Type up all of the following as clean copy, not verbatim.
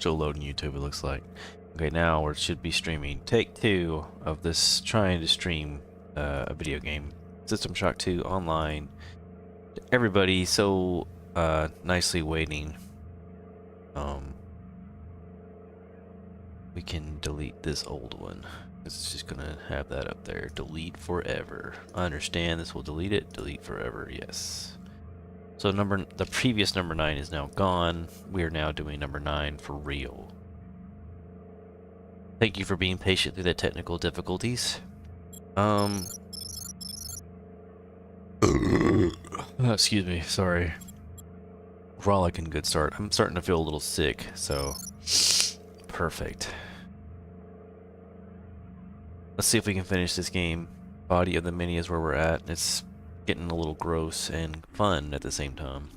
still loading YouTube, it looks like. Okay, now we should be streaming. Take 2 of this trying to stream a video game. System Shock 2 online. Everybody so nicely waiting. We can delete this old one. It's just gonna have that up there. Delete forever. I understand this will delete it. Delete forever, yes. So the previous number 9 is now gone. We are now doing number 9 for real. Thank you for being patient through the technical difficulties. Excuse me, sorry. Rollicking good start. I'm starting to feel a little sick, so perfect. Let's see if we can finish this game. Body of the Mini is where we're at. It's getting a little gross and fun at the same time.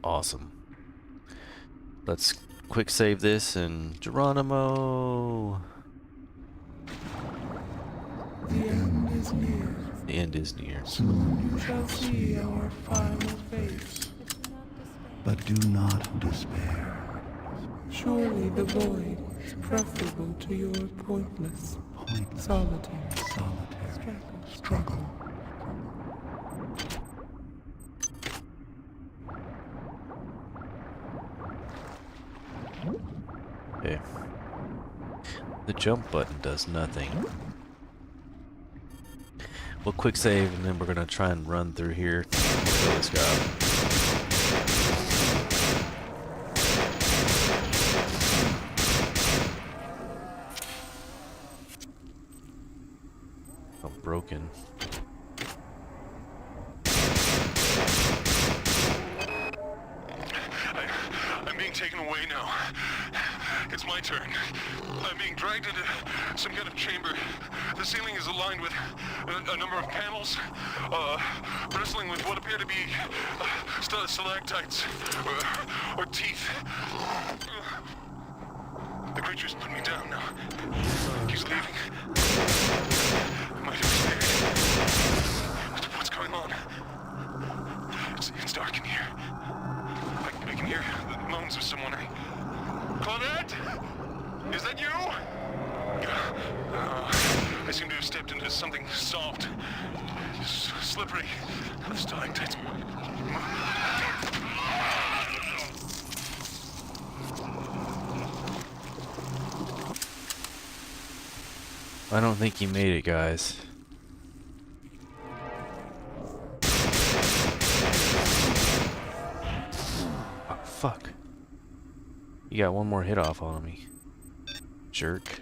Awesome. Let's quick save this and Geronimo. The end is near. The end is near. Soon you shall see our final face. But do not despair. Surely the void is preferable to your pointless, solitary struggle. Okay. The jump button does nothing. We'll quick save and then we're gonna try and run through here. Kill this guy. I'm broken. I'm being taken away now. It's my turn. I'm being dragged into some kind of chamber. The ceiling is aligned with a number of panels, bristling with what appear to be stalactites or teeth. The creature's put me down now. He's leaving. I might have scared. What's going on? It's dark in here. I can hear the moans of someone. Claudette? Is that you? I seem to have stepped into something soft, slippery. The stalactites. I don't think he made it, guys. Oh, fuck. You got one more hit off on me. Jerk.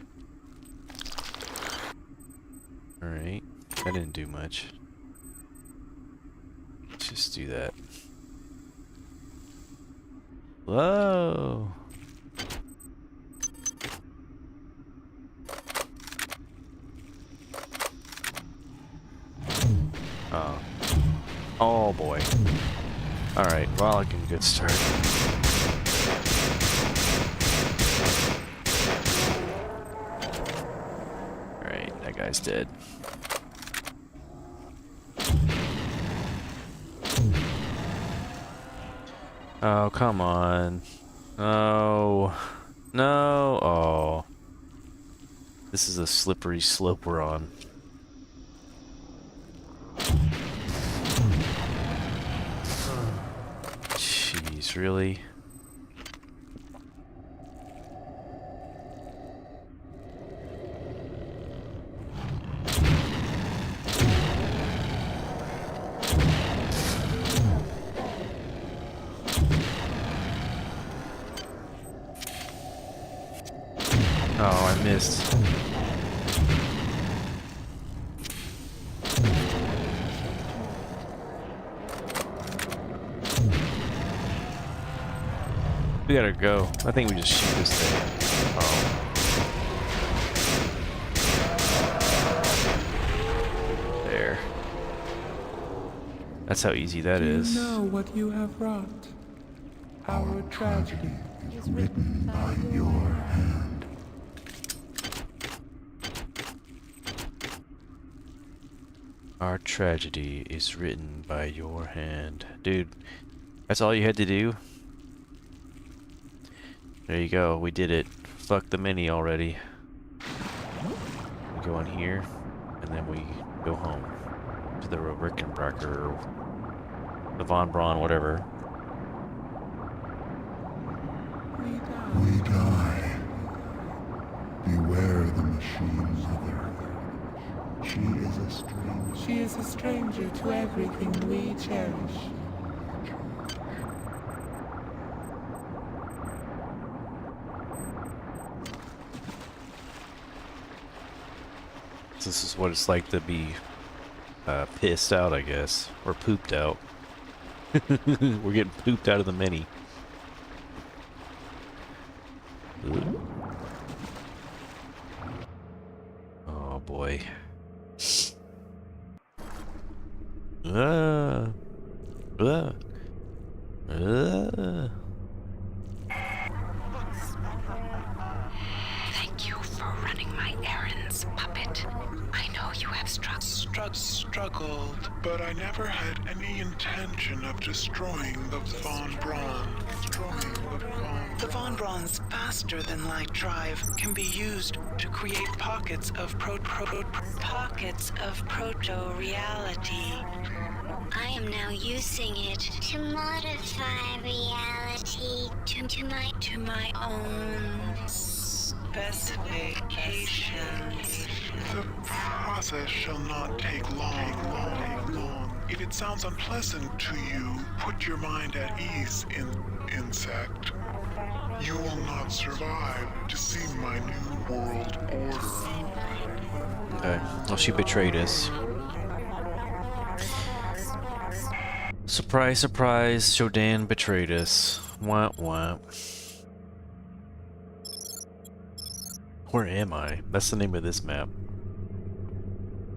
Alright. That didn't do much. Let's just do that. Whoa! Oh. Oh boy. Alright, rollicking good start. Alright, that guy's dead. Oh, come on. No. No. Oh. This is a slippery slope we're on. Jeez, really? Oh, I missed. We gotta go. I think we just shoot this thing. Oh. There. That's how easy that is. You know what you have wrought. Our tragedy is written by your hand. Our tragedy is written by your hand. Dude, that's all you had to do? There you go. We did it. Fuck the mini already. We go in here, and then we go home to the Rickenbacker, the Von Braun, whatever. We die. Beware the machine, mother. She is a stranger to everything we cherish. This is what it's like to be pissed out, I guess, or pooped out. We're getting pooped out of the mini. Ooh. Oh boy. Ah. Ah. Ah. Thank you for running my errands, puppet. I know you have Struggled, but I never had any intention of destroying the Von Braun. The Von Braun's faster-than-light drive can be used to create pockets of pockets of proto-reality. I am now using it to modify reality To my own specifications. The process shall not take long. If it sounds unpleasant to you, put your mind at ease, insect. You will not survive to see my new world order. Okay. Well, she betrayed us. Surprise, surprise, Shodan betrayed us. Wah, wah. Where am I? That's the name of this map.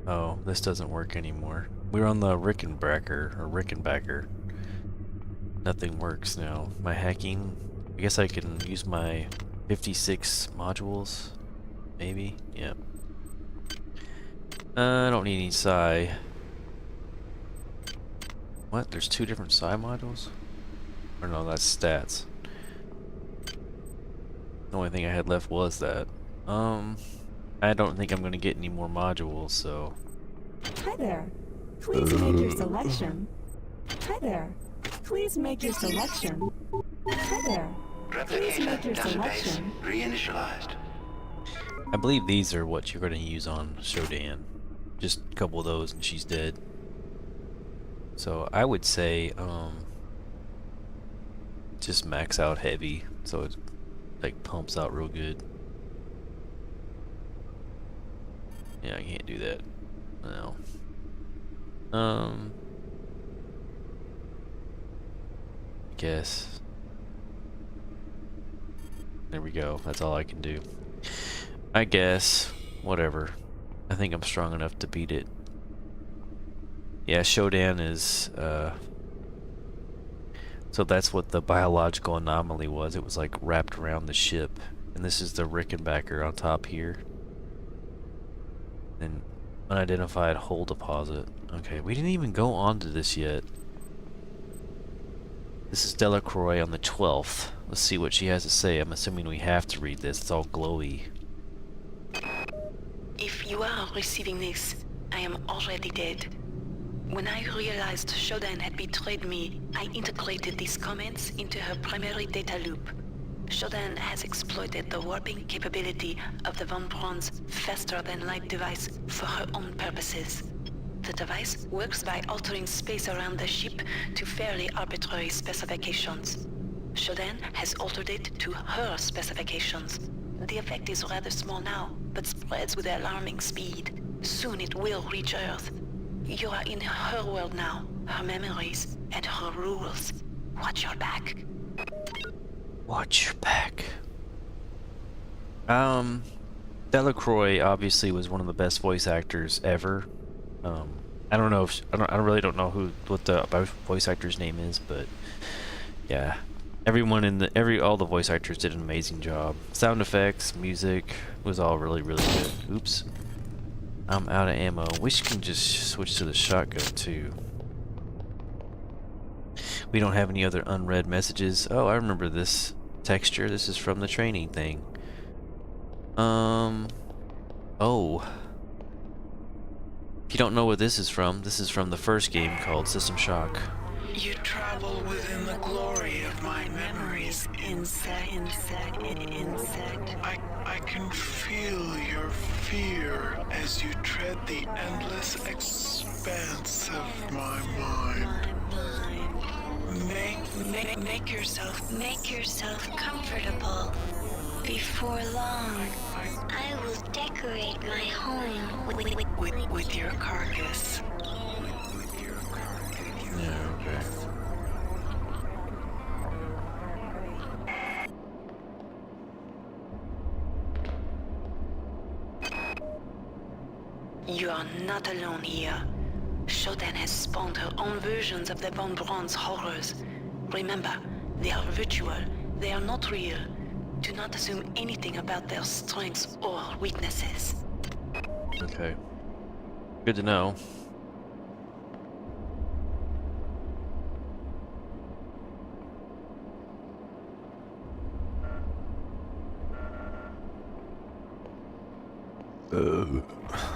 Oh, this doesn't work anymore. We're on the Rickenbacker. Nothing works now. My hacking, I guess I can use my 56 modules, maybe? Yep. I don't need any psi. What? There's two different psi modules? Or no, that's stats. The only thing I had left was that. I don't think I'm gonna get any more modules, so... Hi there. Please make your selection. Hi there. Please make your selection. Hi there. Please make your selection. Reinitialized. I believe these are what you're gonna use on Shodan. Just a couple of those and she's dead. So I would say, just max out heavy, so it like pumps out real good. Yeah, I can't do that. No. I guess. There we go. That's all I can do. I guess. Whatever. I think I'm strong enough to beat it. Yeah, Shodan is, so that's what the biological anomaly was. It was like wrapped around the ship. And this is the Rickenbacker on top here. And unidentified hull deposit. Okay, we didn't even go on to this yet. This is Delacroix on the 12th. Let's see what she has to say. I'm assuming we have to read this. It's all glowy. If you are receiving this, I am already dead. When I realized Shodan had betrayed me, I integrated these comments into her primary data loop. Shodan has exploited the warping capability of the Von Braun's faster-than-light device for her own purposes. The device works by altering space around the ship to fairly arbitrary specifications. Shodan has altered it to her specifications. The effect is rather small now, but spreads with alarming speed. Soon it will reach Earth. You are in her world now, her memories, and her rules. Watch your back. Watch your back. Delacroix obviously was one of the best voice actors ever. I don't know if I really don't know what the voice actor's name is, but yeah, everyone in all the voice actors did an amazing job. Sound effects, music was all really good. Oops, I'm out of ammo. Wish you can just switch to the shotgun too. We don't have any other unread messages. Oh, I remember this texture. This is from the training thing. Oh. If you don't know what this is from the first game called System Shock. You travel within the glory of my memories. Insect. I can feel your fear as you tread the endless expanse of my mind. Make yourself Comfortable. Before long, I will decorate my home with your carcass. Yeah, okay. You are not alone here. Shodan has spawned her own versions of the Von Braun's horrors. Remember, they are virtual. They are not real. Do not assume anything about their strengths or weaknesses. Okay. Good to know.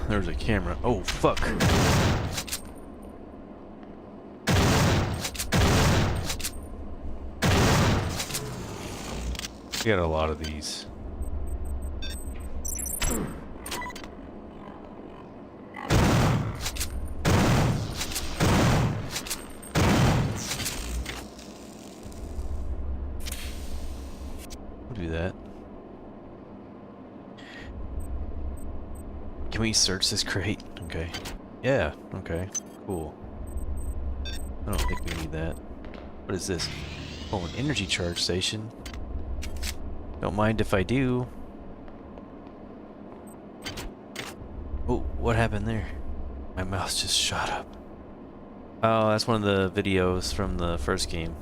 There's a camera. Oh, fuck. We got a lot of these. We'll do that. Can we search this crate? Okay. Yeah, okay. Cool. I don't think we need that. What is this? Oh, an energy charge station. Don't mind if I do. Oh, what happened there? My mouse just shot up. Oh, that's one of the videos from the first game.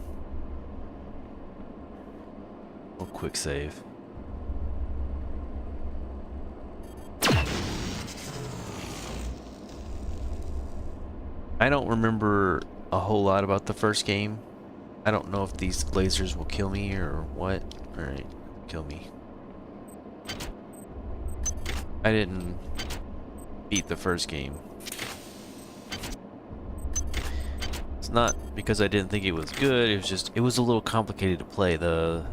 We'll quick save. I don't remember a whole lot about the first game. I don't know if these lasers will kill me or what. Alright, kill me. I didn't beat the first game. It's not because I didn't think it was good, it was just, it was a little complicated to play. The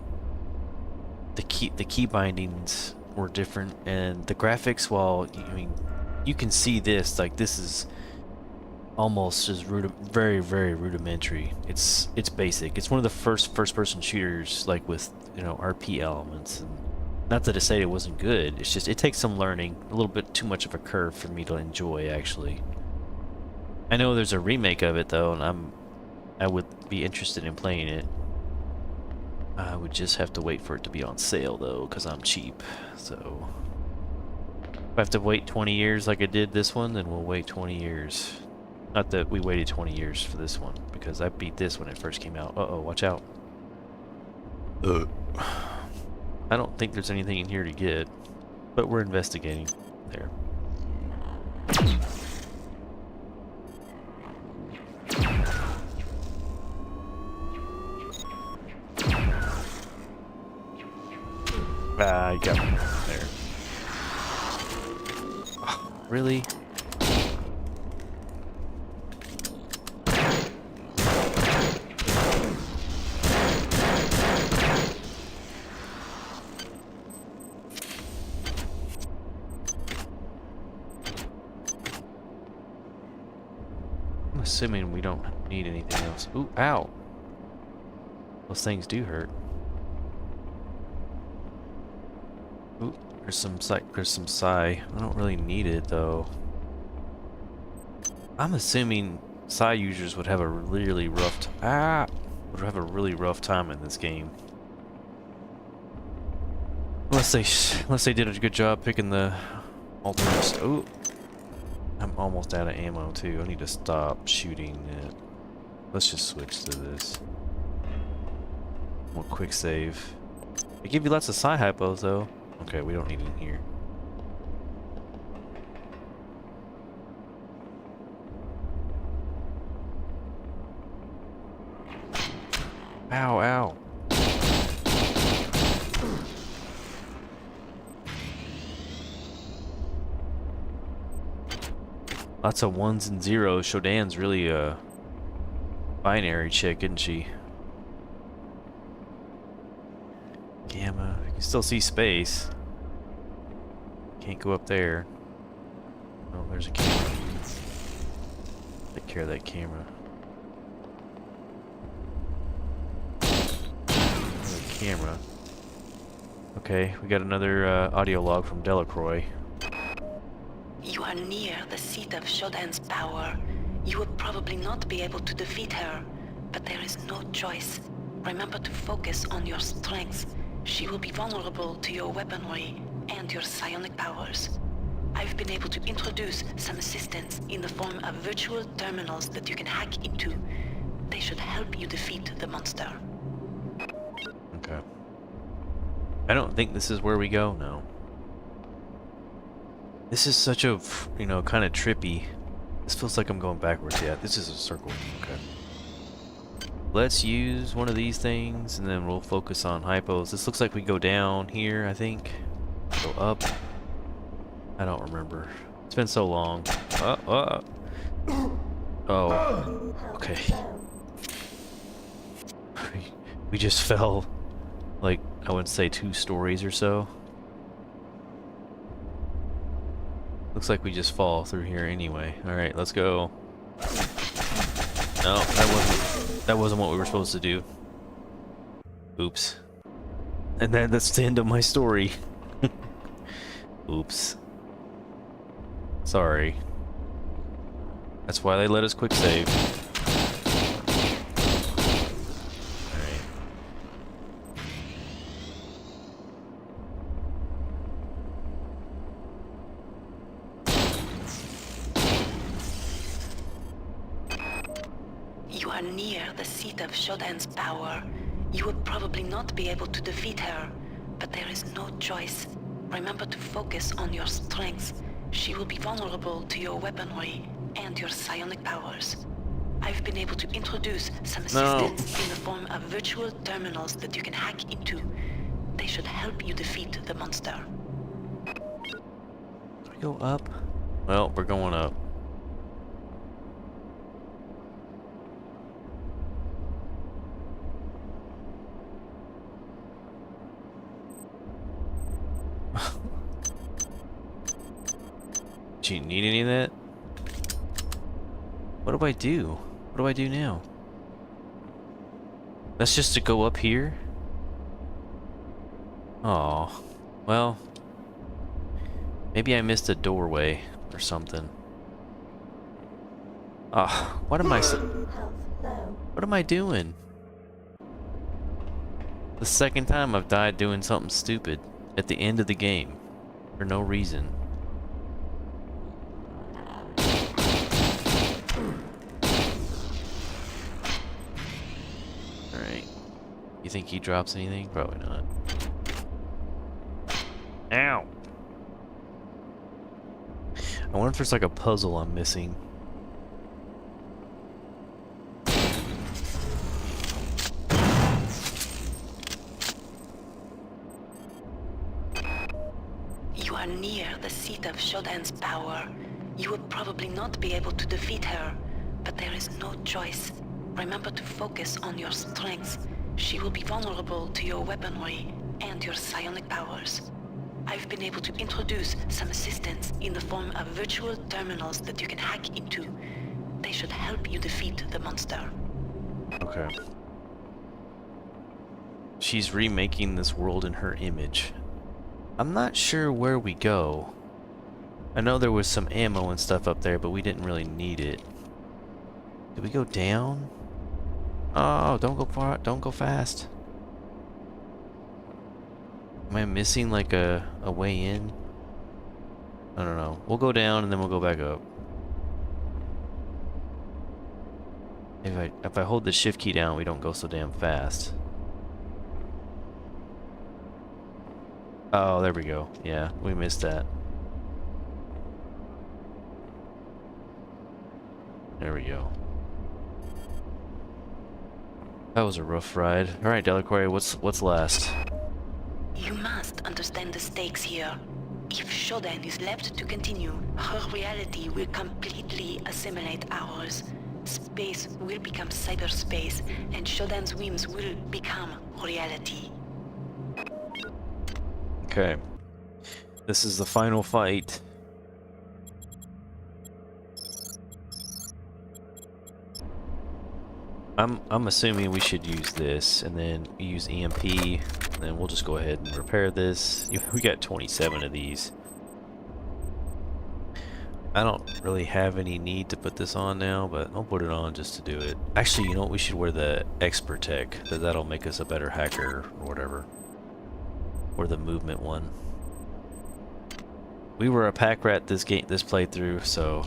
key bindings were different, and the graphics, while, I mean, you can see this, like, this is almost just very rudimentary. It's basic. It's one of the first person shooters, like, with, you know, RP elements. And not that to say it wasn't good, it's just it takes some learning, a little bit too much of a curve for me to enjoy, actually. I know there's a remake of it though, and I would be interested in playing it. I would just have to wait for it to be on sale though, because I'm cheap. So if I have to wait 20 years like I did this one, then we'll wait 20 years. Not that we waited 20 years for this one, because I beat this when it first came out. Uh-oh, watch out. I don't think there's anything in here to get, but we're investigating. There. Ah, I got it. There. Oh, really? I'm assuming we don't need anything else. Ooh, ow! Those things do hurt. Ooh, there's some psi. I don't really need it though. I'm assuming psi users would have a really rough time in this game. Unless they did a good job picking the alternate. Ooh. I'm almost out of ammo too. I need to stop shooting it. Let's just switch to this. We'll quick save. They give you lots of psi hypos though. Okay, we don't need it in here. Ow, ow. Lots of ones and zeros. Shodan's really a binary chick, isn't she? Gamma. You can still see space. Can't go up there. Oh, there's a camera. Take care of that camera. Another camera. Okay, we got another audio log from Delacroix. You are near the seat of Shodan's power. You will probably not be able to defeat her, but there is no choice. Remember to focus on your strengths. She will be vulnerable to your weaponry and your psionic powers. I've been able to introduce some assistance in the form of virtual terminals that you can hack into. They should help you defeat the monster. Okay. I don't think this is where we go, no. This is such a, you know, kind of trippy. This feels like I'm going backwards. Yeah, this is a circle. Okay. Let's use one of these things, and then we'll focus on hypos. This looks like we go down here, I think. Go up. I don't remember. It's been so long. Oh. Okay. We just fell, like, I would say 2 stories or so. Looks like we just fall through here anyway. Alright, let's go. No, that wasn't what we were supposed to do. Oops. And that's the end of my story. Oops. Sorry. That's why they let us quick save. Alright. You are near the seat of Shodan's power. You will probably not be able to defeat her, but there is no choice. Remember to focus on your strengths. She will be vulnerable to your weaponry and your psionic powers. I've been able to introduce some assistance in the form of virtual terminals that you can hack into. They should help you defeat the monster. Do we go up? Well, we're going up. Do you need any of that? What do I do? What do I do now? That's just to go up here? Oh, well, maybe I missed a doorway or something. Ah, what am I doing? The second time I've died doing something stupid at the end of the game for no reason. Alright. You think he drops anything? Probably not. Ow! I wonder if there's like a puzzle I'm missing. You are near the seat of Shodan's power. You will probably not be able to defeat her, but there is no choice. Remember to focus on your strengths. She will be vulnerable to your weaponry and your psionic powers. I've been able to introduce some assistance in the form of virtual terminals that you can hack into. They should help you defeat the monster. Okay. She's remaking this world in her image. I'm not sure where we go. I know there was some ammo and stuff up there, but we didn't really need it. Did we go down? Oh, don't go far, don't go fast. Am I missing like a way in? I don't know. We'll go down and then we'll go back up. If I hold the shift key down, we don't go so damn fast. Oh, there we go. Yeah, we missed that. There we go. That was a rough ride. Alright, Delacroix, what's last? You must understand the stakes here. If Shodan is left to continue, her reality will completely assimilate ours. Space will become cyberspace, and Shodan's whims will become reality. Okay. This is the final fight. I'm assuming we should use this and then use EMP, and then we'll just go ahead and repair this. We got 27 of these. I don't really have any need to put this on now, but I'll put it on just to do it. Actually, you know what? We should wear the Expert Tech. That'll make us a better hacker or whatever. Or the movement one. We were a pack rat this playthrough, so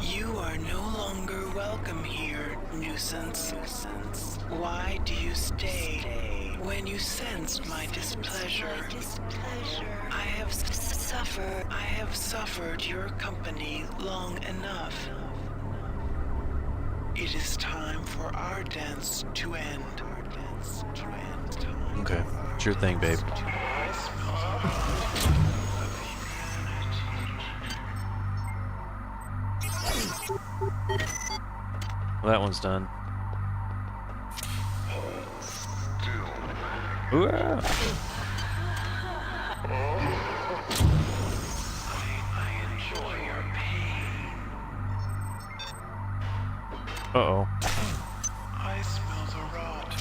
You are no longer welcome here, nuisance. Why do you stay when you sense my displeasure? I have suffered your company long enough. It is time for our dance to end. okay. Sure thing, babe. Well, that one's done. Ooh-ah. I enjoy your pain. Uh-oh. I smell the rot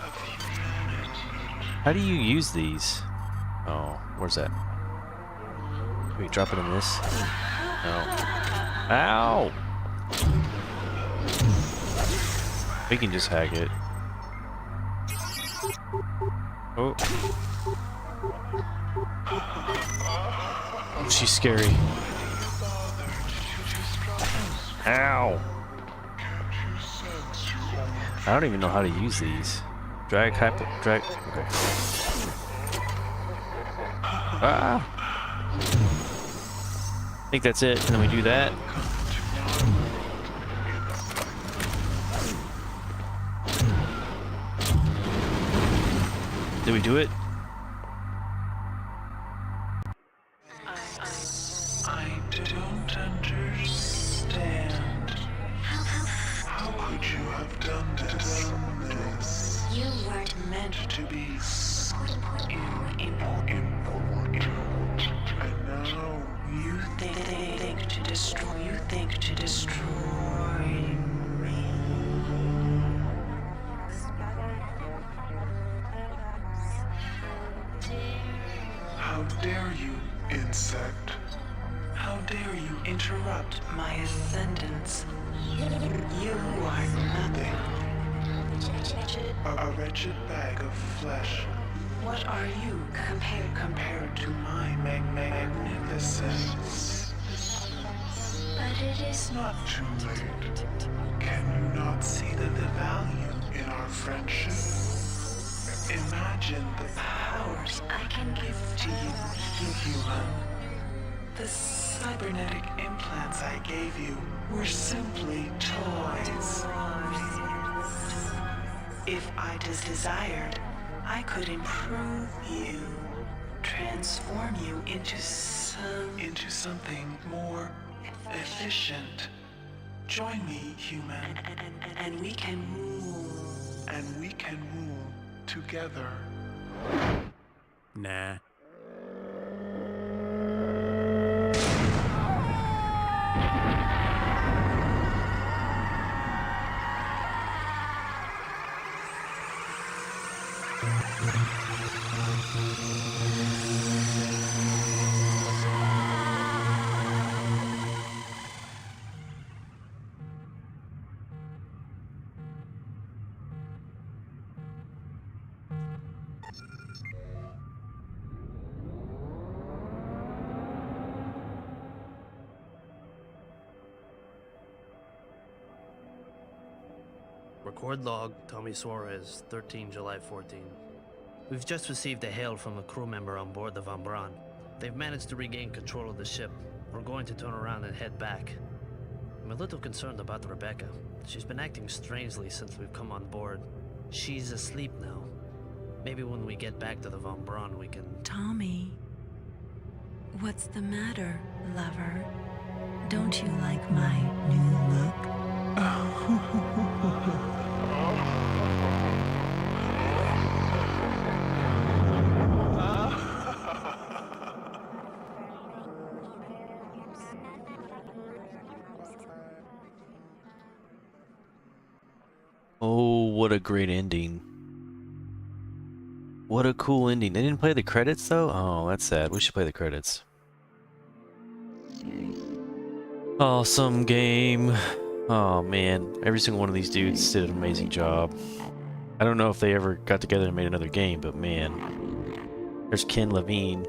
of humanity. How do you use these? Oh, where's that? Can we drop it in this? No. Ow! We can just hack it. Oh. Oh, she's scary. Ow! I don't even know how to use these. Drag. Okay. Ah! I think that's it, and then we do that. Did we do it? I don't understand. How could you have done this? You weren't meant Meant to be important. And now you think to destroy. You think to destroy me. How dare you, insect? How dare you interrupt my ascendance? You are nothing. A wretched bag of flesh. What are you compared to my magnificence? but it is Not too late. Can you not see the value in our friendship? Imagine the powers I can give to you, human. The cybernetic implants I gave you were simply toys. If I desired, I could improve you, transform you into something more efficient. Join me, human, and we can rule. And we can rule together. Nah. Record log, Tommy Suarez, 13 July 14. We've just received a hail from a crew member on board the Van Braun. They've managed to regain control of the ship. We're going to turn around and head back. I'm a little concerned about Rebecca. She's been acting strangely since we've come on board. She's asleep now. Maybe when we get back to the Von Braun, we can... Tommy, what's the matter, lover? Don't you like my new look? Oh, what a great ending. What a cool ending. They didn't play the credits though? Oh, that's sad. We should play the credits. Awesome game. Oh man, every single one of these dudes did an amazing job. I don't know if they ever got together and made another game, but man. There's Ken Levine.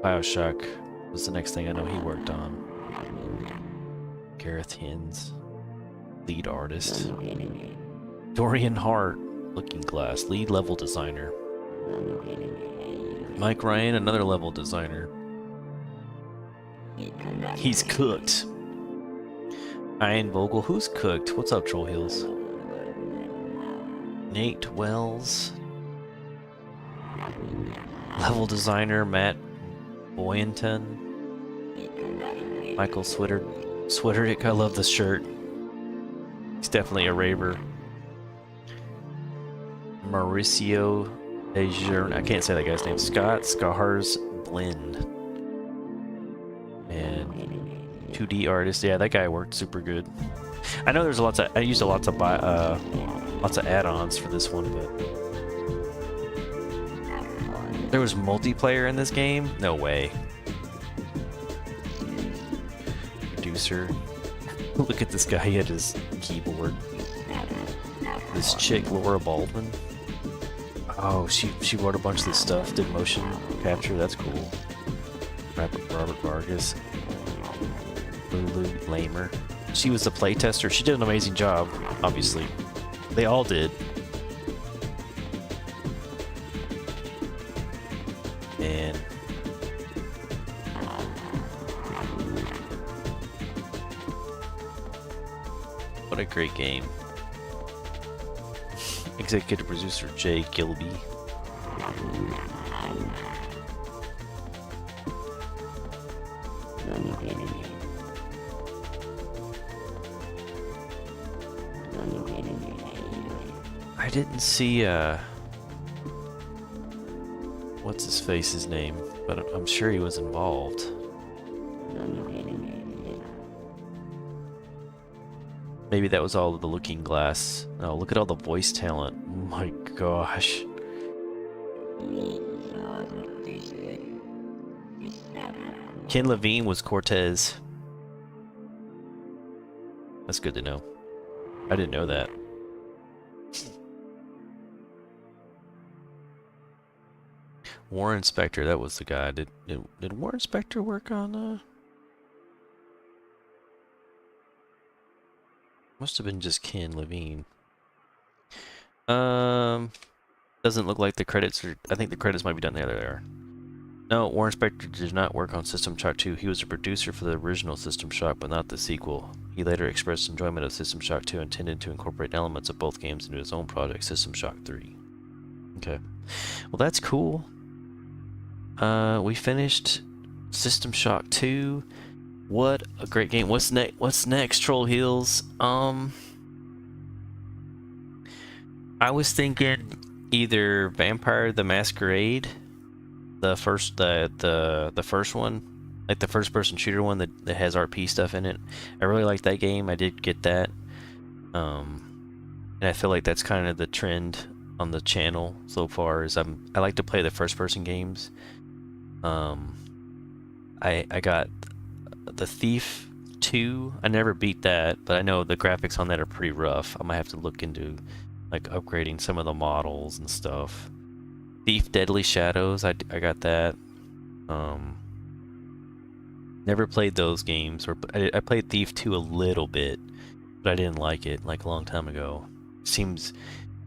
BioShock was the next thing I know he worked on. Gareth Hines, lead artist. Dorian Hart, Looking Glass, lead level designer. Mike Ryan, another level designer. He's cooked. Ian Vogel, who's cooked? What's up, Troll Heels? Nate Wells. Level designer, Matt Boynton. Michael Switterick, I love this shirt. He's definitely a raver. Mauricio Dejourn, I can't say that guy's name. Scott Scars Blend. And 2D artist, yeah, that guy worked super good. I know there's I used lots of add-ons for this one, but there was multiplayer in this game? No way. Producer. Look at this guy at his keyboard. This chick, Laura Baldwin. Oh, she wrote a bunch of this stuff, did motion capture, that's cool. Robert Vargas. Lulu Lamer. She was the playtester. She did an amazing job, obviously. They all did. And what a great game. Executive producer Jay Gilby. I didn't see what's his face's name, but I'm sure he was involved. Maybe that was all of the Looking Glass. Oh, look at all the voice talent. Oh my gosh. Ken Levine was Cortez. That's good to know. I didn't know that. Warren Spector, that was the guy. Did Warren Spector work on must have been just Ken Levine. Doesn't look like the credits are, I think the credits might be done there. They are. No, Warren Spector did not work on System Shock 2. He was a producer for the original System Shock, but not the sequel. He later expressed enjoyment of System Shock 2 and intended to incorporate elements of both games into his own project, System Shock 3. Okay. Well, that's cool. We finished System Shock 2. What a great game. What's next, Troll Heels? I was thinking either Vampire the Masquerade, the first one, like the first person shooter one that has RP stuff in it. I really like that game. I did get that. And I feel like that's kind of the trend on the channel so far is I like to play the first person games. I got the Thief 2. I never beat that, but I know the graphics on that are pretty rough. I might have to look into like upgrading some of the models and stuff. Thief Deadly Shadows, I got that. Never played those games, or I played Thief 2 a little bit, but I didn't like it like a long time ago. Seems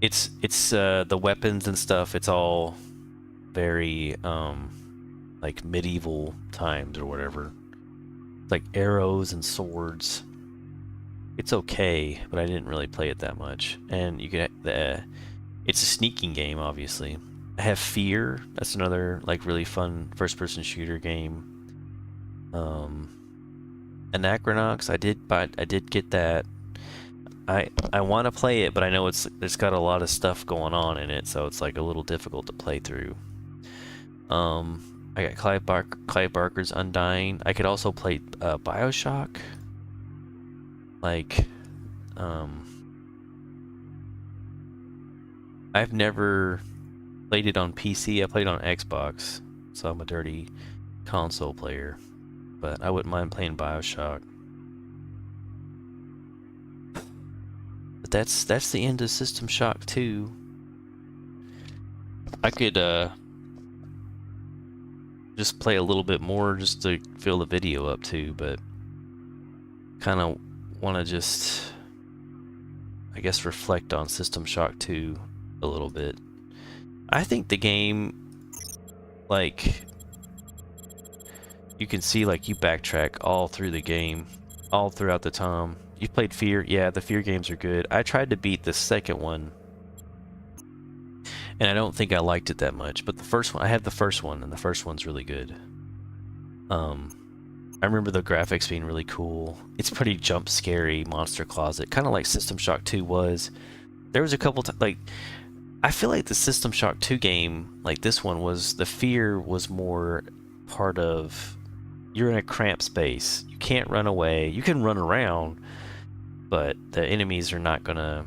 it's the weapons and stuff, it's all very like medieval times or whatever. Like arrows and swords. It's okay, but I didn't really play it that much. And you can it's a sneaking game, obviously. I have Fear. That's another like really fun first-person shooter game. Anachronox. I did get that. I want to play it, but I know it's got a lot of stuff going on in it, so it's like a little difficult to play through. I got Clive Barker's Undying. I could also play BioShock. Like, I've never played it on PC. I played on Xbox, so I'm a dirty console player. But I wouldn't mind playing BioShock. But that's the end of System Shock 2. I could just play a little bit more just to fill the video up too, but kind of want to just, I guess, reflect on System Shock 2 a little bit. I think the game, like, you can see like you backtrack all through the game, all throughout the time. You played Fear? Yeah, the Fear games are good. I tried to beat the second one, and I don't think I liked it that much, but the first one, I had the first one, and the first one's really good. I remember the graphics being really cool. It's pretty jump scary, Monster Closet, kind of like System Shock 2 was. There was a couple times, like, I feel like the System Shock 2 game, like this one, was, the fear was more part of, you're in a cramped space. You can't run away. You can run around, but the enemies are not gonna,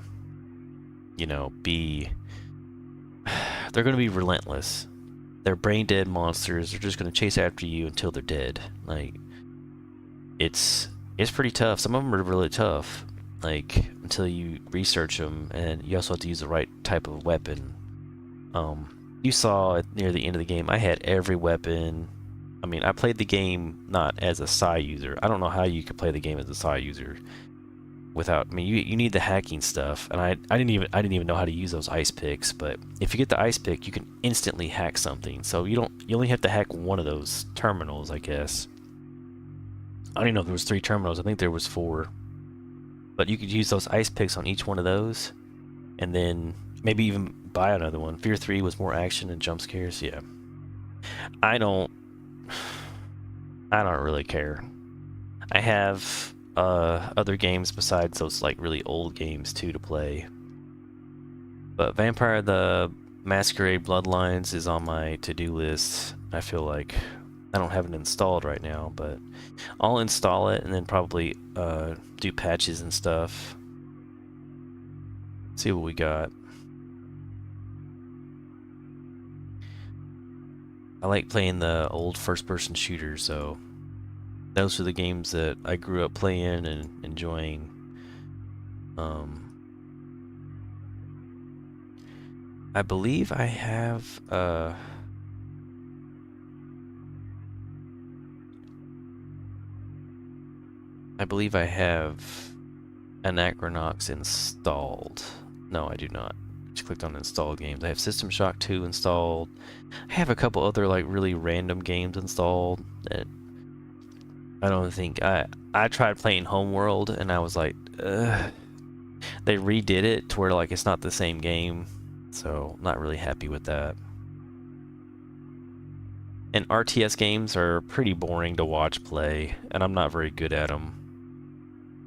you know, be, they're gonna be relentless. They're brain dead monsters. They're just gonna chase after you until they're dead. Like, it's pretty tough. Some of them are really tough, like, until you research them, and you also have to use the right type of weapon. You saw near the end of the game, I had every weapon. I mean, I played the game not as a Psy user. I don't know how you could play the game as a Psy user without, I mean, you need the hacking stuff, and I didn't even know how to use those ice picks. But if you get the ice pick, you can instantly hack something. So you only have to hack one of those terminals, I guess. I don't even know if there was 3 terminals. I think there was 4. But you could use those ice picks on each one of those, and then maybe even buy another one. Fear 3 was more action and jump scares. Yeah, I don't really care. I have other games besides those like really old games too to play. But Vampire the Masquerade Bloodlines is on my to-do list. I feel like I don't have it installed right now, but I'll install it and then probably do patches and stuff. See what we got. I like playing the old first-person shooters, so those are the games that I grew up playing and enjoying. I believe I have Anachronox installed. No, I do not. Just clicked on installed games. I have System Shock 2 installed. I have a couple other like really random games installed that I don't think I tried playing Homeworld and I was like, ugh. They redid it to where like it's not the same game, so I'm not really happy with that. And RTS games are pretty boring to watch play, and I'm not very good at them.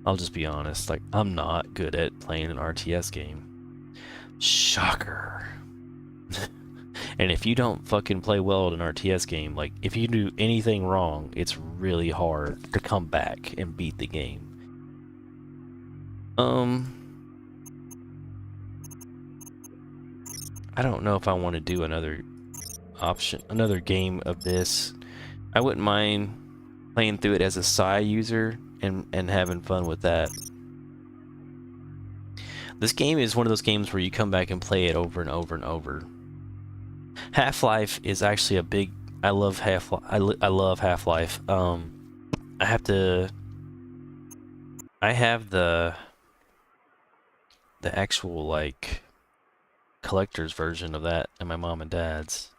I'll just be honest, like, I'm not good at playing an RTS game. Shocker. And if you don't fucking play well at an RTS game, like, if you do anything wrong, it's really hard to come back and beat the game. I don't know if I want to do another game of this. I wouldn't mind playing through it as a Psy user and having fun with that. This game is one of those games where you come back and play it over and over and over. Half-Life is actually a big... I love Half-Life. I love Half-Life. I have the actual, like, collector's version of that at my mom and dad's.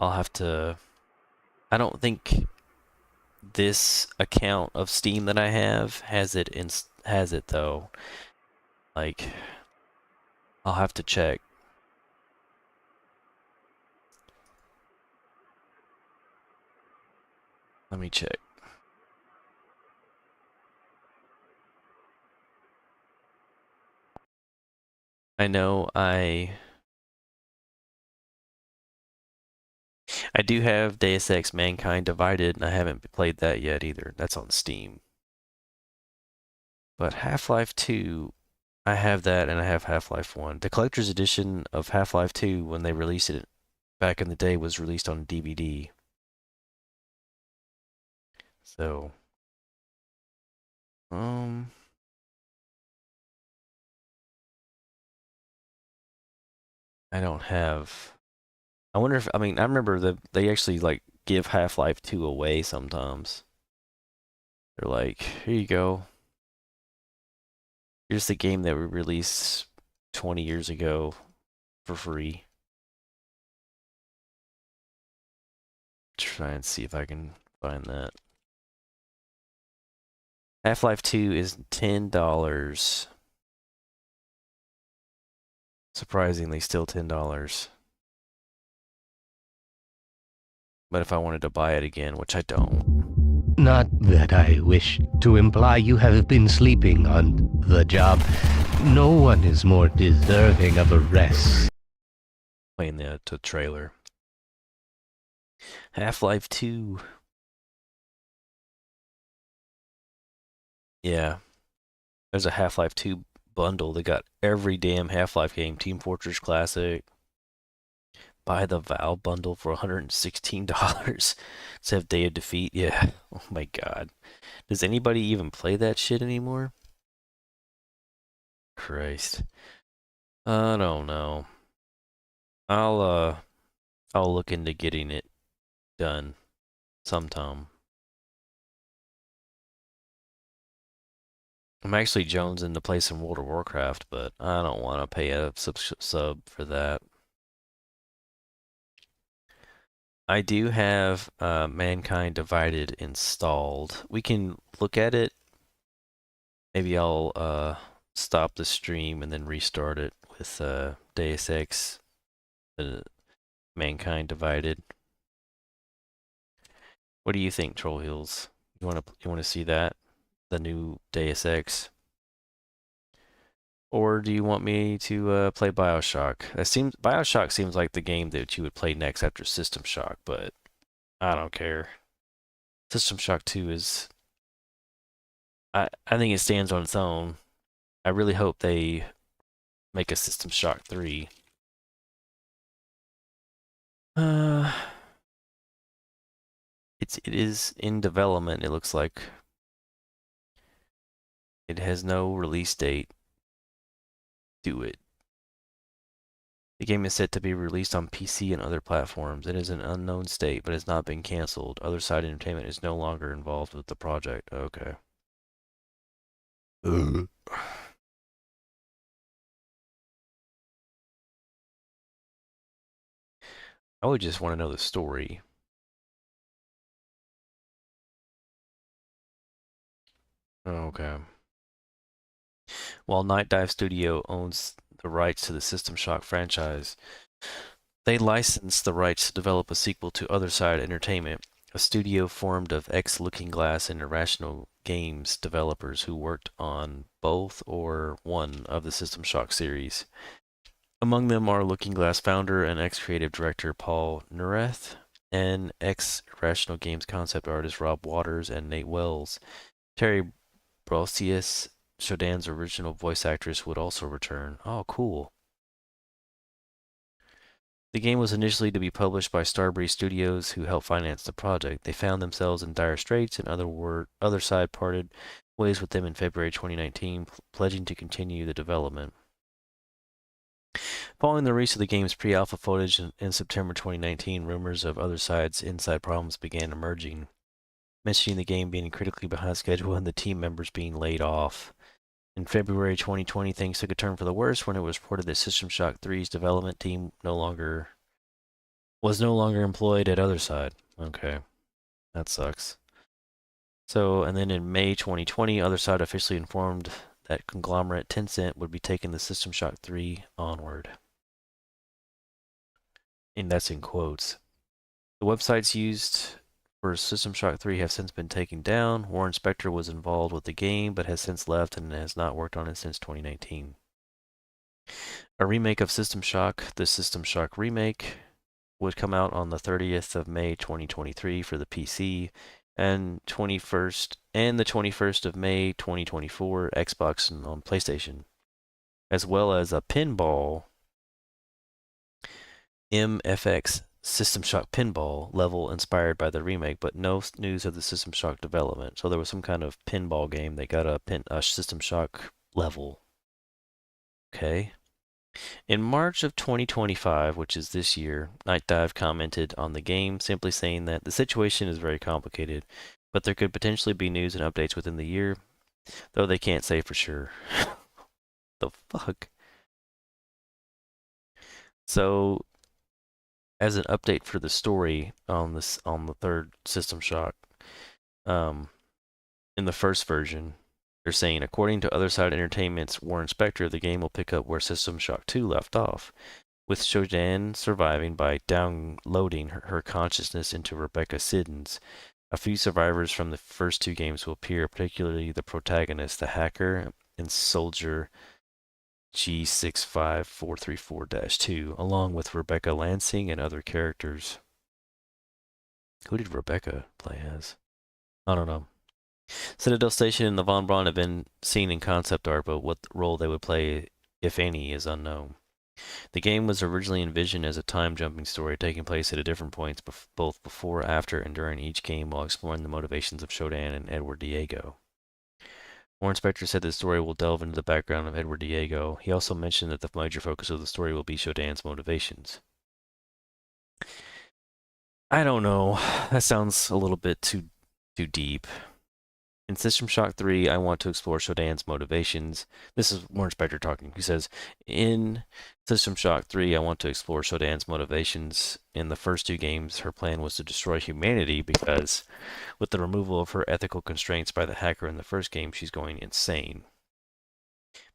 I'll have to... I don't think this account of Steam that I have has it though. Like, I'll have to check. Let me check. I know I do have Deus Ex Mankind Divided, and I haven't played that yet either. That's on Steam. But Half-Life 2, I have that, and I have Half-Life 1. The collector's edition of Half-Life 2, when they released it back in the day, was released on DVD. So, I don't have. I wonder if, I mean, I remember that they actually like give Half-Life 2 away sometimes. They're like, here you go. Here's the game that we released 20 years ago for free. Try and see if I can find that. Half-Life 2 is $10. Surprisingly, still $10. But if I wanted to buy it again, which I don't. Not that I wish to imply you have been sleeping on the job. No one is more deserving of a rest. Playing the trailer. Half-Life 2. Yeah. There's a Half-Life 2 bundle. They got every damn Half-Life game. Team Fortress Classic. Buy the Valve bundle for $116. Instead of Day of Defeat. Yeah. Oh my god. Does anybody even play that shit anymore? Christ. I don't know. I'll look into getting it done sometime. I'm actually jonesing to play some World of Warcraft, but I don't want to pay a sub for that. I do have Mankind Divided installed. We can look at it. Maybe I'll stop the stream and then restart it with Deus Ex Mankind Divided. What do you think, Troll Heels? You wanna see that? The new Deus Ex? Or do you want me to play BioShock? BioShock seems like the game that you would play next after System Shock, but I don't care. System Shock 2 is... I think it stands on its own. I really hope they make a System Shock 3. It is in development, it looks like. It has no release date. Do it. The game is set to be released on PC and other platforms. It is an unknown state, but has not been cancelled. Other Side Entertainment is no longer involved with the project. Okay. I would just want to know the story. Okay. While Night Dive Studio owns the rights to the System Shock franchise, they licensed the rights to develop a sequel to Other Side Entertainment, a studio formed of ex-Looking Glass and Irrational Games developers who worked on both or one of the System Shock series. Among them are Looking Glass founder and ex-creative director Paul Neurath, and ex-Irrational Games concept artist Rob Waters and Nate Wells. Terry Brosius, Shodan's original voice actress, would also return. Oh, cool. The game was initially to be published by Starbreeze Studios, who helped finance the project. They found themselves in dire straits, and Other Side parted ways with them in February 2019, pledging to continue the development. Following the release of the game's pre-alpha footage in September 2019, rumors of Other Side's inside problems began emerging, mentioning the game being critically behind schedule and the team members being laid off. In February 2020, things took a turn for the worse when it was reported that System Shock 3's development team was no longer employed at Other Side. Okay, that sucks. So, and then in May 2020, Other Side officially informed that conglomerate Tencent would be taking the System Shock 3 onward. And that's in quotes. The websites used for System Shock 3 have since been taken down. Warren Spector was involved with the game, but has since left and has not worked on it since 2019. A remake of System Shock, the System Shock remake, would come out on the 30th of May 2023 for the PC and the 21st of May 2024 Xbox and on PlayStation, as well as a pinball MFX System Shock pinball level inspired by the remake, but no news of the System Shock development. So there was some kind of pinball game. They got a System Shock level. Okay. In March of 2025, which is this year, Night Dive commented on the game, simply saying that the situation is very complicated, but there could potentially be news and updates within the year, though they can't say for sure. The fuck? So, as an update for the story on the third System Shock, in the first version, they're saying, according to Other Side Entertainment's Warren Spector, the game will pick up where System Shock 2 left off, with Shodan surviving by downloading her consciousness into Rebecca Siddons. A few survivors from the first two games will appear, particularly the protagonist, the hacker, and soldier G65434-2, along with Rebecca Lansing and other characters. Who did Rebecca play as? I don't know. Citadel Station and the Von Braun have been seen in concept art, but what role they would play, if any, is unknown. The game was originally envisioned as a time-jumping story taking place at different points, both before, after, and during each game, while exploring the motivations of Shodan and Edward Diego. Warren Spector said the story will delve into the background of Edward Diego. He also mentioned that the major focus of the story will be Shodan's motivations. I don't know. That sounds a little bit too deep. In System Shock 3, I want to explore Shodan's motivations. This is Warren Spector talking. He says, in System Shock 3, I want to explore Shodan's motivations. In the first two games, her plan was to destroy humanity because, with the removal of her ethical constraints by the hacker in the first game, she's going insane.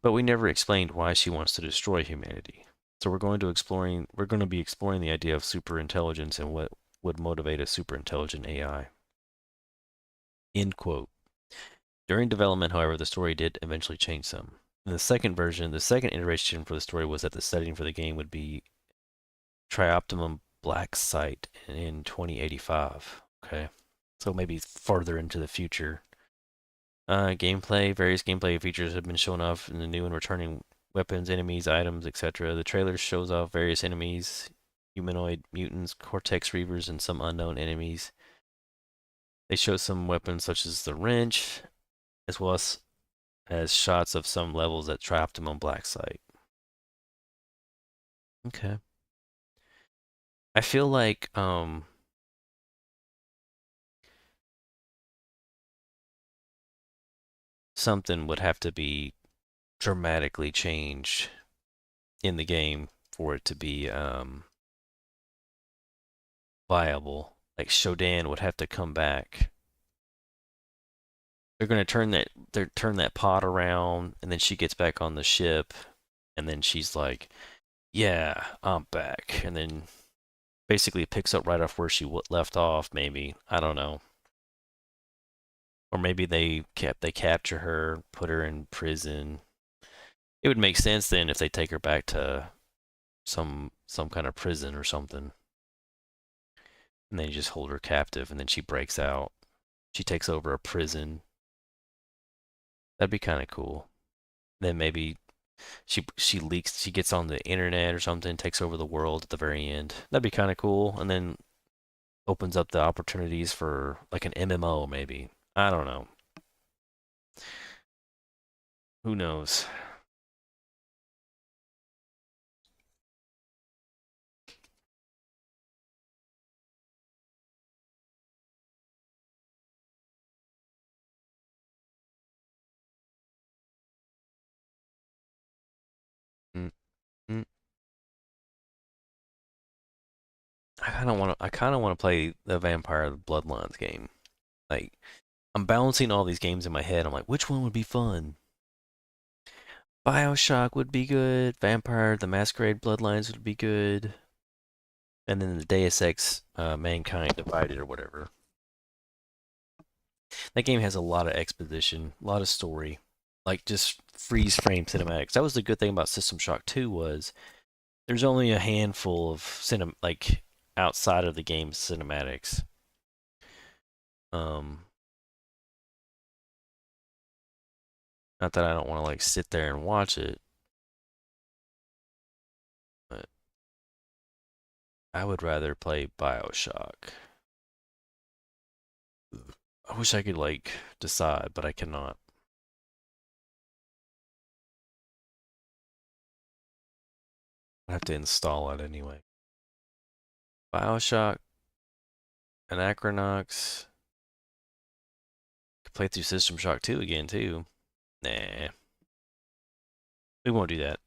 But we never explained why she wants to destroy humanity. So we're going to be exploring the idea of superintelligence and what would motivate a superintelligent AI. End quote. During development, however, the story did eventually change some. In the second version, the second iteration for the story was that the setting for the game would be Trioptimum Black Site in 2085. Okay, so maybe farther into the future. Various gameplay features have been shown off in the new and returning weapons, enemies, items, etc. The trailer shows off various enemies, humanoid mutants, Cortex Reavers, and some unknown enemies. They show some weapons such as the wrench, as well as shots of some levels at Trioptimum Black Site. Okay. I feel like something would have to be dramatically changed in the game for it to be viable. Like Shodan would have to come back. They're gonna turn that pod around, and then she gets back on the ship, and then she's like, "Yeah, I'm back," and then basically picks up right off where she left off. Maybe, I don't know, or maybe they capture her, put her in prison. It would make sense then if they take her back to some kind of prison or something, and they just hold her captive, and then she breaks out. She takes over a prison. That'd be kind of cool. Then maybe she leaks, she gets on the internet or something, takes over the world at the very end. That'd be kind of cool, and then opens up the opportunities for like an MMO maybe. I don't know. Who knows? Mm, mm. I kind of want to play the Vampire Bloodlines game. Like, I'm balancing all these games in my head. I'm like, which one would be fun? BioShock would be good. Vampire the Masquerade Bloodlines would be good. And then the Deus Ex Mankind Divided or whatever. That game has a lot of exposition, a lot of story, like just freeze frame cinematics. That was the good thing about System Shock 2 was there's only a handful of like outside of the game's cinematics. Not that I don't want to like sit there and watch it, but I would rather play BioShock. I wish I could like decide, but I cannot. I have to install it anyway. BioShock, Anachronox. Could play through System Shock 2 again too. Nah. We won't do that.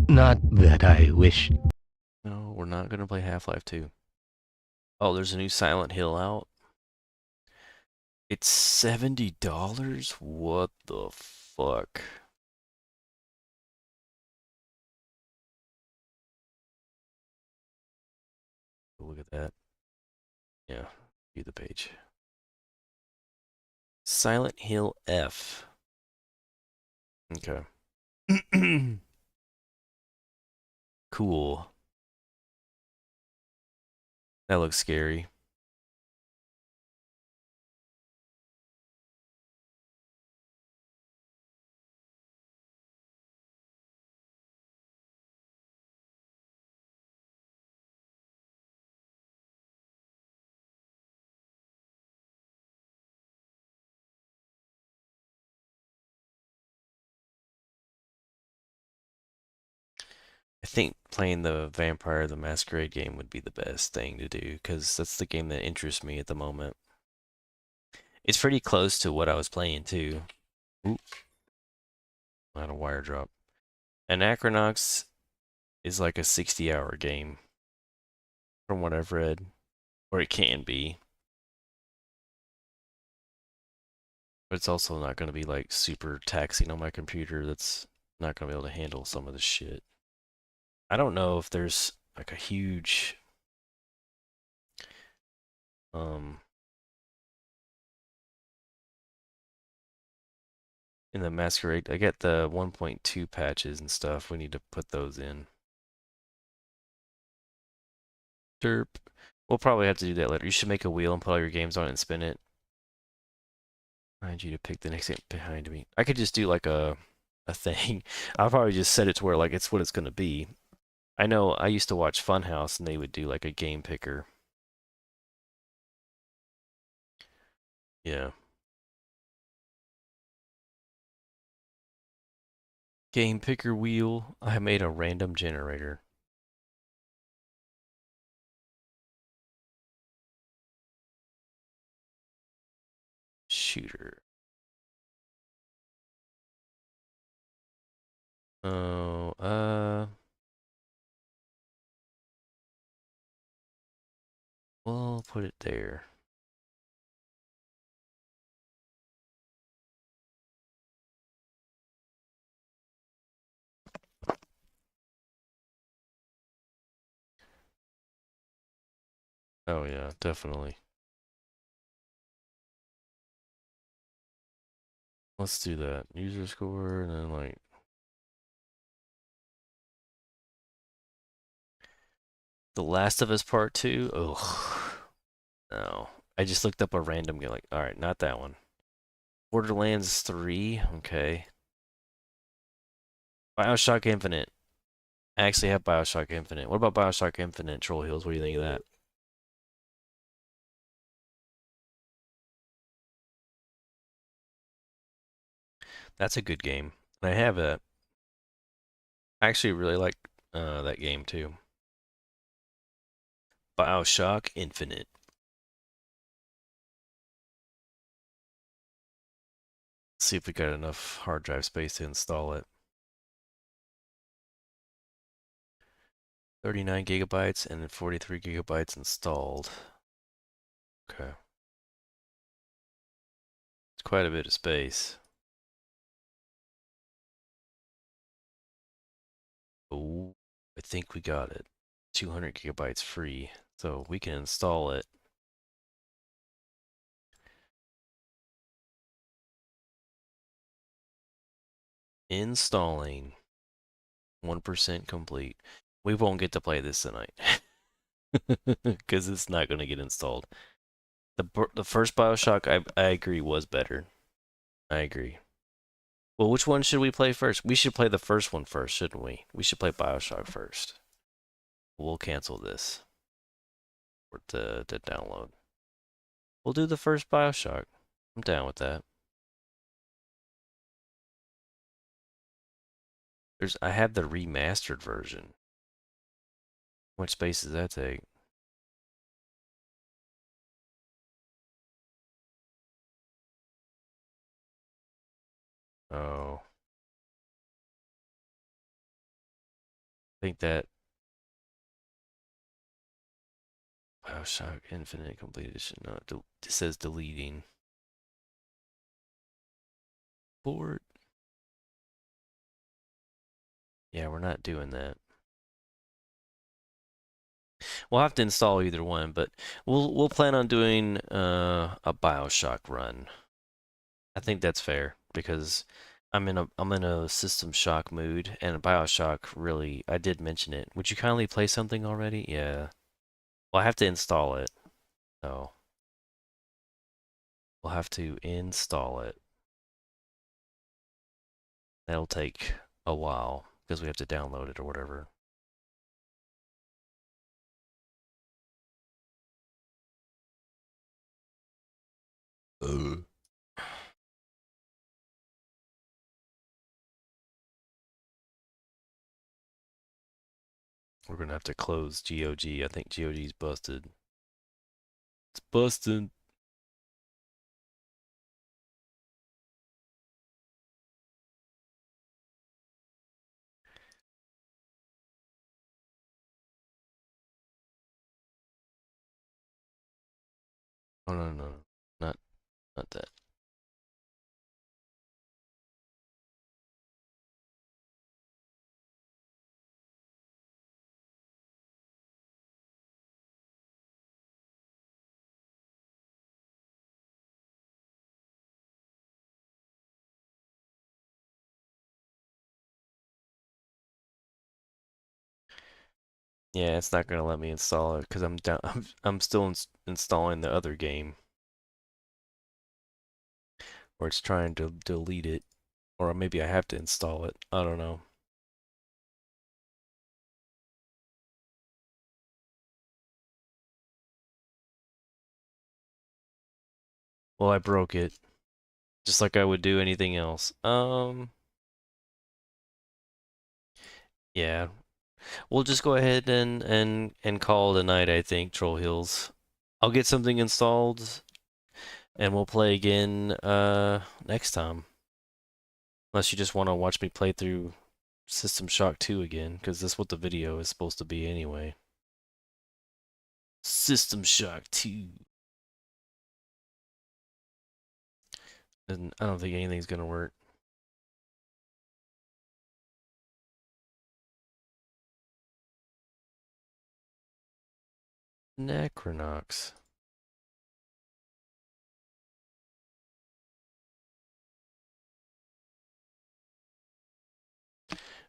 Not that I wish. No, we're not gonna play Half-Life 2. Oh, there's a new Silent Hill out. It's $70? What the fuck? Look at that. Yeah, view the page. Silent Hill F. Okay. Cool. That looks scary. I think playing the Vampire the Masquerade game would be the best thing to do, because that's the game that interests me at the moment. It's pretty close to what I was playing too. Oop. Not a wire drop. Anachronox is like a 60-hour game, from what I've read. Or it can be. But it's also not going to be like super taxing on my computer that's not going to be able to handle some of the shit. I don't know if there's like a huge in the Masquerade. I get the 1.2 patches and stuff. We need to put those in. Derp. We'll probably have to do that later. You should make a wheel and put all your games on it and spin it. I need you to pick the next game behind me. I could just do like a thing. I'll probably just set it to where like it's what it's gonna be. I know I used to watch Funhouse and they would do like a game picker. Yeah. Game picker wheel. I made a random generator. Shooter. Oh, we'll put it there. Oh yeah, definitely. Let's do that. User score and then like The Last of Us Part 2. Ugh. No. I just looked up a random game like, alright, not that one. Borderlands 3, okay. BioShock Infinite. I actually have BioShock Infinite. What about BioShock Infinite Troll Hills? What do you think of that? That's a good game. I have a. I actually really like that game too. BioShock Infinite. See if we got enough hard drive space to install it. 39 gigabytes and then 43 gigabytes installed. Okay. It's quite a bit of space. Oh, I think we got it. 200 gigabytes free, so we can install it. Installing. 1% complete. We won't get to play this tonight. Because it's not going to get installed. The first BioShock, I agree, was better. I agree. Well, which one should we play first? We should play the first one first, shouldn't we? We should play BioShock first. We'll cancel this for to download. We'll do the first BioShock. I'm down with that. I have the remastered version. How much space does that take? Oh. I think that BioShock Infinite Complete Edition. No, it says deleting. Board. Yeah, we're not doing that. We'll have to install either one, but we'll plan on doing a BioShock run. I think that's fair because I'm in a System Shock mood, and a BioShock really, I did mention it. Would you kindly play something already? Yeah. Well, I have to install it. So we'll have to install it. That'll take a while because we have to download it or whatever. We're gonna have to close GOG. I think GOG's busted. It's busted. Oh no, not that. Yeah, it's not gonna let me install it because I'm down. I'm still installing the other game, or it's trying to delete it, or maybe I have to install it. I don't know. Well, I broke it, just like I would do anything else. Yeah, we'll just go ahead and call it a night. I think Troll Hills. I'll get something installed, and we'll play again next time. Unless you just want to watch me play through System Shock 2 again, because that's what the video is supposed to be anyway. System Shock 2. And I don't think anything's gonna work. Necronox.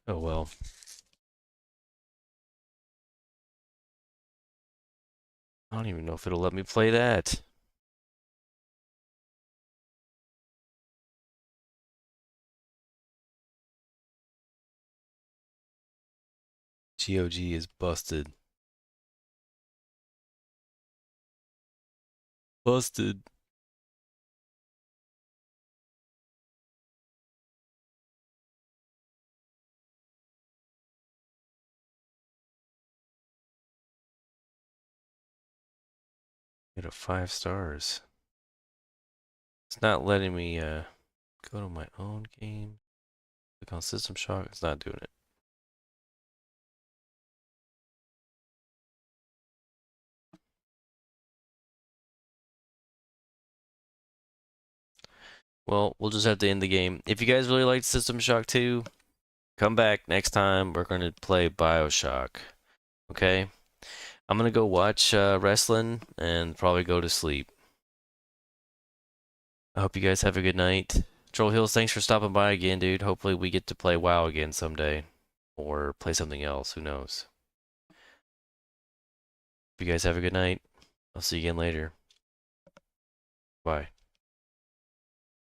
Oh well. I don't even know if it'll let me play that. GOG is busted. Busted. Get a 5 stars. It's not letting me go to my own game. Click on System Shock. It's not doing it. Well, we'll just have to end the game. If you guys really liked System Shock 2, come back next time. We're going to play BioShock. Okay? I'm going to go watch wrestling and probably go to sleep. I hope you guys have a good night. Troll Hills, thanks for stopping by again, dude. Hopefully we get to play WoW again someday. Or play something else. Who knows? Hope you guys have a good night. I'll see you again later. Bye.